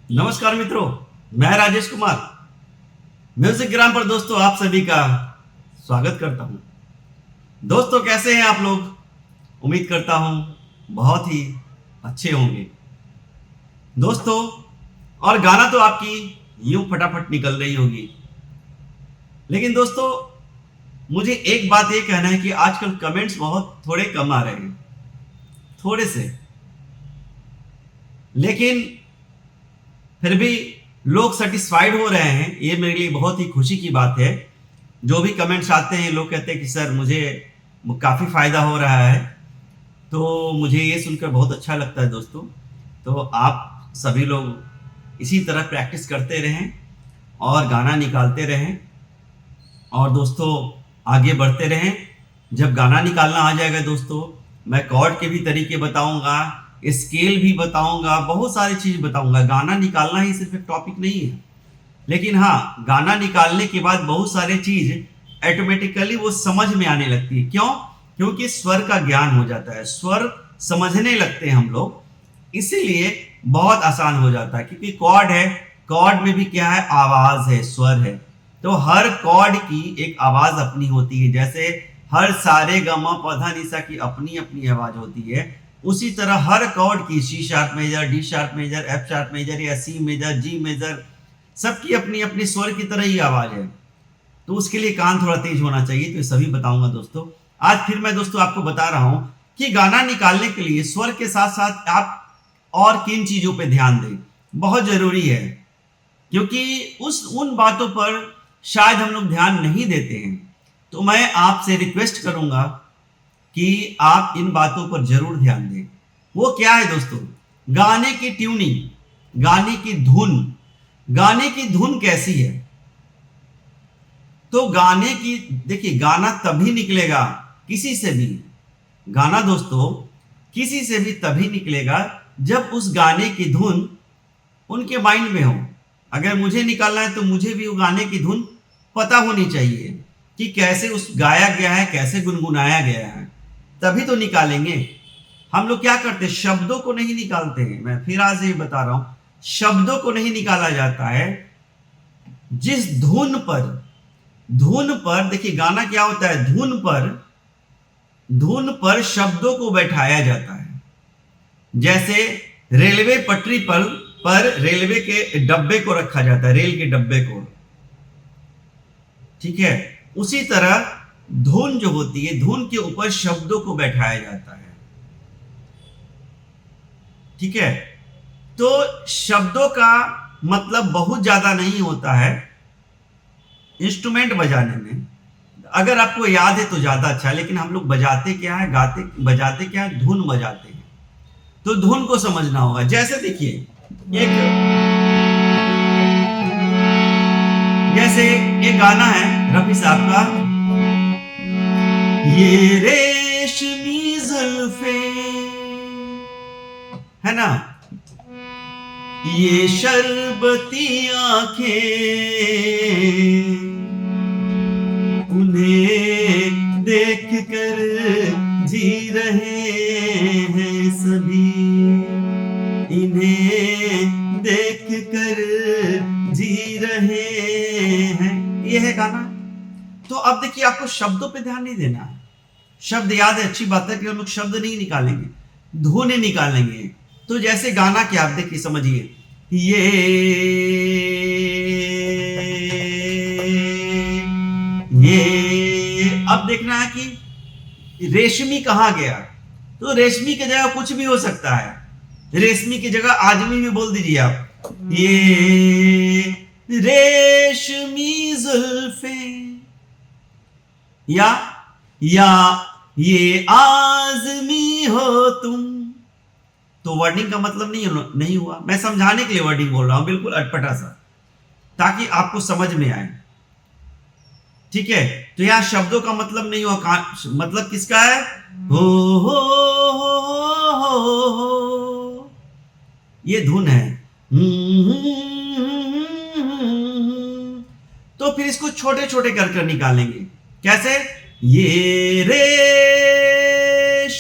नमस्कार मित्रों, मैं राजेश कुमार म्यूजिक ग्राम पर दोस्तों आप सभी का स्वागत करता हूं। दोस्तों कैसे हैं आप लोग? उम्मीद करता हूं बहुत ही अच्छे होंगे दोस्तों। और गाना तो आपकी यूं फटाफट निकल रही होगी, लेकिन दोस्तों मुझे एक बात ये कहना है कि आजकल कमेंट्स बहुत थोड़े कम आ रहे हैं, थोड़े से, लेकिन फिर भी लोग सेटिस्फाइड हो रहे हैं। ये मेरे लिए बहुत ही खुशी की बात है। जो भी कमेंट्स आते हैं लोग कहते हैं कि सर मुझे काफ़ी फ़ायदा हो रहा है, तो मुझे ये सुनकर बहुत अच्छा लगता है दोस्तों। तो आप सभी लोग इसी तरह प्रैक्टिस करते रहें और गाना निकालते रहें और दोस्तों आगे बढ़ते रहें। जब गाना निकालना आ जाएगा दोस्तों, मैं कॉर्ड के भी तरीके बताऊंगा, स्केल भी बताऊंगा, बहुत सारी चीज़ बताऊंगा। गाना निकालना ही सिर्फ एक टॉपिक नहीं है, लेकिन हाँ, गाना निकालने के बाद बहुत सारे चीज़ ऑटोमेटिकली वो समझ में आने लगती है। क्यों? क्योंकि स्वर का ज्ञान हो जाता है, स्वर समझने लगते हैं हम लोग, इसीलिए बहुत आसान हो जाता है। क्योंकि कॉर्ड है, कॉर्ड में भी क्या है? आवाज़ है, स्वर है। तो हर कॉर्ड की एक आवाज़ अपनी होती है। जैसे हर सारे ग म प ध नि सा की अपनी अपनी आवाज़ होती है, उसी तरह हर कॉर्ड की C sharp major, D sharp major, F sharp major या सी मेजर, जी मेजर, सबकी अपनी अपनी स्वर की तरह ही आवाज़ है। तो उसके लिए कान थोड़ा तेज होना चाहिए। तो ये सभी बताऊंगा दोस्तों। आज फिर मैं दोस्तों आपको बता रहा हूं कि गाना निकालने के लिए स्वर के साथ साथ आप और किन चीज़ों पे ध्यान दें, बहुत ज़रूरी है। क्योंकि उन बातों पर शायद हम लोग ध्यान नहीं देते हैं। तो मैं आपसे रिक्वेस्ट करूंगा कि आप इन बातों पर जरूर ध्यान दें। वो क्या है दोस्तों? गाने की ट्यूनिंग, गाने की धुन। गाने की धुन कैसी है? तो गाने की, देखिए, गाना तभी निकलेगा किसी से भी, गाना दोस्तों किसी से भी तभी निकलेगा जब उस गाने की धुन उनके माइंड में हो। अगर मुझे निकालना है तो मुझे भी वो गाने की धुन पता होनी चाहिए कि कैसे उस गाया गया है, कैसे गुनगुनाया गया है, तभी तो निकालेंगे। हम लोग क्या करते हैं? शब्दों को नहीं निकालते हैं। मैं फिर आज ये बता रहा हूं, शब्दों को नहीं निकाला जाता है। जिस धुन पर देखिए, गाना क्या होता है? धुन पर शब्दों को बैठाया जाता है। जैसे रेलवे पटरी पर रेलवे के डब्बे को रखा जाता है, रेल के डब्बे को, ठीक है? उसी तरह धुन जो होती है, धुन के ऊपर शब्दों को बैठाया जाता है, ठीक है? तो शब्दों का मतलब बहुत ज्यादा नहीं होता है इंस्ट्रूमेंट बजाने में। अगर आपको याद है तो ज्यादा अच्छा, लेकिन हम लोग बजाते क्या है, बजाते क्या है? धुन बजाते हैं। तो धुन को समझना होगा। जैसे देखिए, एक जैसे एक गाना है रफी साहब का, ये रेशमी जुल्फे, है ना, ये शरबती आंखें, उन्हें देख कर जी रहे हैं सभी, इन्हें देख कर जी रहे हैं। ये है गाना। तो अब देखिए, आपको शब्दों पे ध्यान नहीं देना है। शब्द याद है, अच्छी बात है कि हम लोग शब्द नहीं निकालेंगे, धुन निकालेंगे। तो जैसे गाना क्या, आप देखिए, समझिए, ये अब देखना है कि रेशमी कहां गया। तो रेशमी की जगह कुछ भी हो सकता है। रेशमी की जगह आदमी भी बोल दीजिए आप, ये रेशमी जुल्फे, या ये आजमी हो तुम। तो वर्डिंग का मतलब नहीं हुआ। मैं समझाने के लिए वर्डिंग बोल रहा हूं, बिल्कुल अटपटा सा, ताकि आपको समझ में आए, ठीक है? तो यहां शब्दों का मतलब नहीं हुआ। मतलब किसका है? हो हो हो, ये धुन है। तो फिर इसको छोटे छोटे कर कर निकालेंगे। कैसे? ये रेश,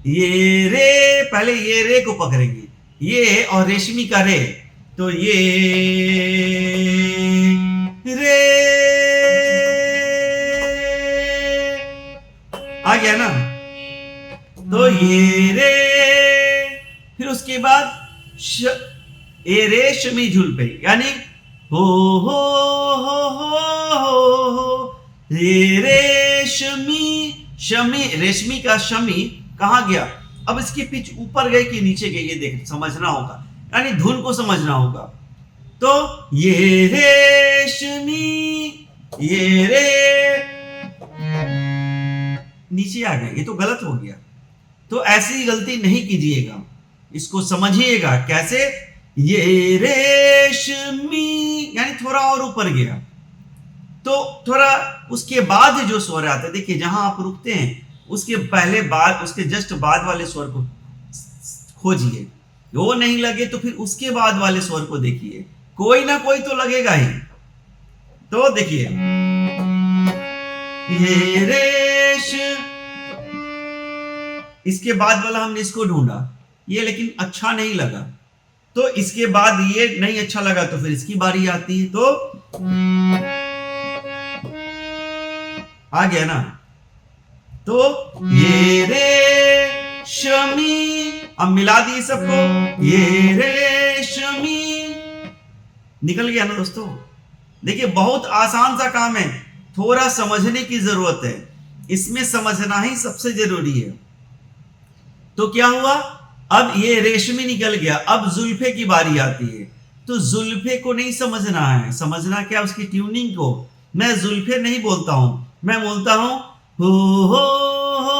ये रे, पहले ये रे को पकड़ेंगे, ये और रेशमी का रे। तो ये रे आ गया ना, तो ये रे, फिर उसके बाद ए रेशमी जुल्फे, यानी हो हो हो ये रेशमी, शमी, रेशमी का शमी कहां गया? अब इसकी पिच ऊपर गई कि नीचे गई, ये देख समझना होगा, यानी धुन को समझना होगा। तो ये रेशमी, ये रे नीचे आ गए, ये तो गलत हो गया। तो ऐसी गलती नहीं कीजिएगा, इसको समझिएगा कैसे। ये रेशमी यानी थोड़ा और ऊपर गया, तो थोड़ा उसके बाद जो स्वर आता है, देखिए जहां आप रुकते हैं उसके पहले बाद, उसके जस्ट बाद वाले स्वर को खोजिए, वो नहीं लगे तो फिर उसके बाद वाले स्वर को देखिए, कोई ना कोई तो लगेगा ही। तो देखिए ये रेश, इसके बाद वाला हमने इसको ढूंढा, ये लेकिन अच्छा नहीं लगा, तो इसके बाद ये नहीं अच्छा लगा, तो फिर इसकी बारी आती है, तो आ गया ना। तो ये रेशमी, अब मिला दिए सबको, ये रेशमी निकल गया ना दोस्तों। देखिए बहुत आसान सा काम है, थोड़ा समझने की जरूरत है, इसमें समझना ही सबसे जरूरी है। तो क्या हुआ, अब ये रेशमी निकल गया, अब जुल्फे की बारी आती है। तो जुल्फे को नहीं समझना है, समझना क्या, उसकी ट्यूनिंग को। मैं जुल्फे नहीं बोलता हूं, मैं बोलता हूं हो हो हो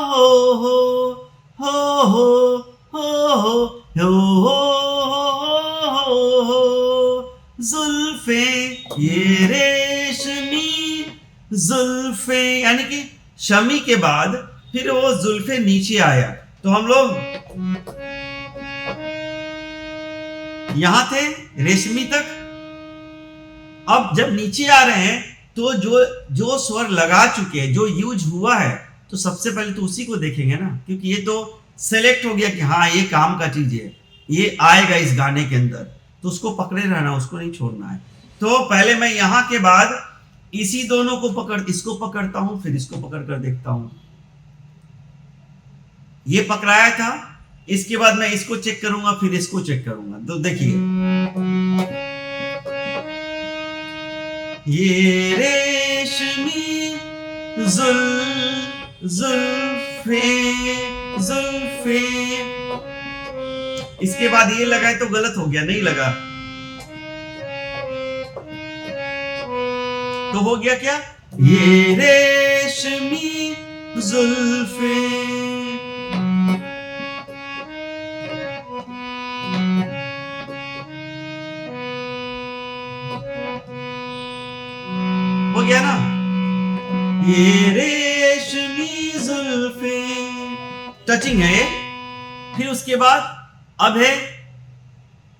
हो हो हो हो हो हो जुल्फे, ये रेशमी जुल्फे, यानी कि शमी के बाद फिर वो जुल्फे नीचे आया, तो हम लोग यहां थे रेशमी तक। अब जब नीचे आ रहे हैं तो जो स्वर लगा चुके, जो यूज हुआ है, तो सबसे पहले तो उसी को देखेंगे ना, क्योंकि ये तो सेलेक्ट हो गया कि हाँ ये काम का चीज है, ये आएगा इस गाने के अंदर, तो उसको पकड़े रहना, उसको नहीं छोड़ना है। तो पहले मैं यहां के बाद इसी दोनों को इसको पकड़ता हूं, फिर इसको पकड़ कर देखता हूं, ये पकड़ाया था, इसके बाद मैं इसको चेक करूंगा, फिर इसको चेक करूंगा। तो देखिए ये रेशमी जुल्फे जुल्फे, इसके बाद ये लगाए तो गलत हो गया, नहीं लगा, तो हो गया क्या, ये रेशमी जुल्फे। हो गया ना, ये रेशमी जुल्फे, टचिंग है। फिर उसके बाद अब है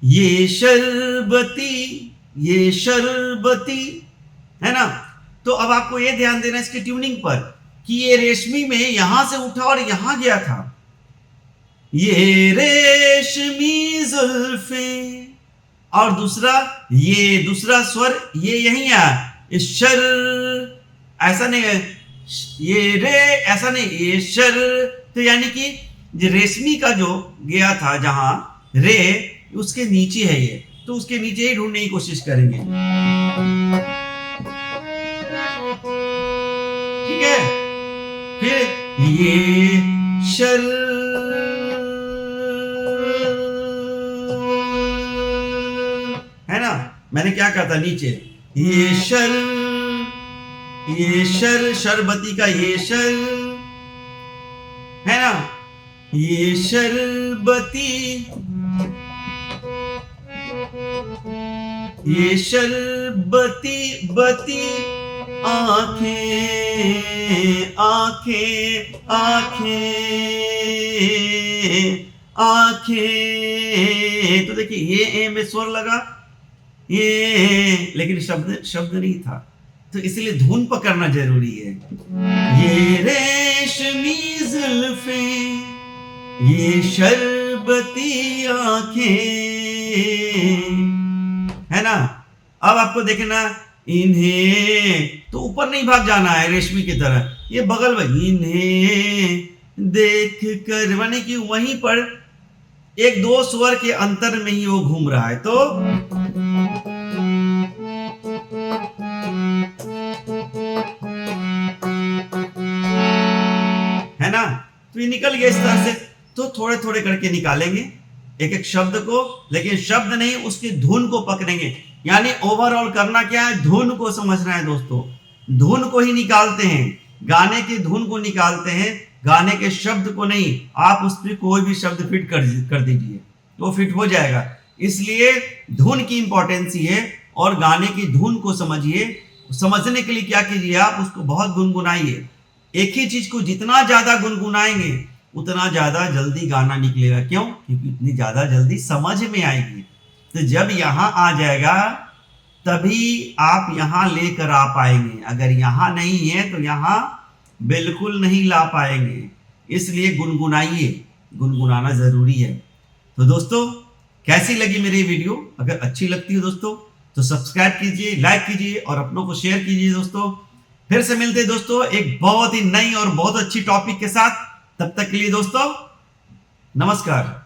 ये शरबती, ये शरबती, है ना। तो अब आपको ये ध्यान देना इसकी ट्यूनिंग पर कि ये रेशमी में यहां से उठा और यहां गया था, ये रेशमी जुल्फे, और दूसरा ये दूसरा स्वर ये यहीं आया, शर, ऐसा नहीं है, ये रे ऐसा नहीं, ये शर, तो यानी कि रेशमी का जो गया था जहां रे, उसके नीचे है ये, तो उसके नीचे ही ढूंढने की कोशिश करेंगे, ठीक है। फिर ये शर, है ना, मैंने क्या कहा था नीचे, ये शर, ये शर, शरबती का ये शर, है ना, ये शरबती, ये शरबती बती, आंखें आंखें आंखें आंखें, तो देखिए ये ए में स्वर लगा, ये लेकिन शब्द नहीं था, तो इसलिए धुन पकड़ना जरूरी है। ये रेशमी जुल्फे, ये शरबती आंखें, है ना। अब आपको देखना इन्हें तो ऊपर नहीं भाग जाना है रेशमी की तरह, ये बगल में इन्हें देख कर, माने कि वहीं पर एक दो स्वर के अंतर में ही वो घूम रहा है। तो है ना, तो ये निकल गया इस तरह से। तो थोड़े थोड़े करके निकालेंगे एक एक शब्द को, लेकिन शब्द नहीं उसकी धुन को पकड़ेंगे। यानी ओवरऑल करना क्या है, धुन को समझना है दोस्तों। धुन को ही निकालते हैं, गाने की धुन को निकालते हैं, गाने के शब्द को नहीं। आप उस पर कोई भी शब्द फिट कर दीजिए तो फिट हो जाएगा। इसलिए धुन की इंपॉर्टेंस ही है, और गाने की धुन को समझिए। समझने के लिए क्या कीजिए, आप उसको बहुत गुनगुनाइए। एक ही चीज को जितना ज्यादा गुनगुनाएंगे उतना ज्यादा जल्दी गाना निकलेगा। क्यों? क्योंकि इतनी ज्यादा जल्दी समझ में आएगी। तो जब यहां आ जाएगा तभी आप यहां लेकर आ पाएंगे। अगर यहां नहीं है तो यहां बिल्कुल नहीं ला पाएंगे। इसलिए गुनगुनाइए, गुनगुनाना जरूरी है। तो दोस्तों कैसी लगी मेरी वीडियो? अगर अच्छी लगती है दोस्तों तो सब्सक्राइब कीजिए, लाइक कीजिए और अपनों को शेयर कीजिए दोस्तों। फिर से मिलते हैं दोस्तों एक बहुत ही नई और बहुत अच्छी टॉपिक के साथ। तब तक के लिए दोस्तों नमस्कार।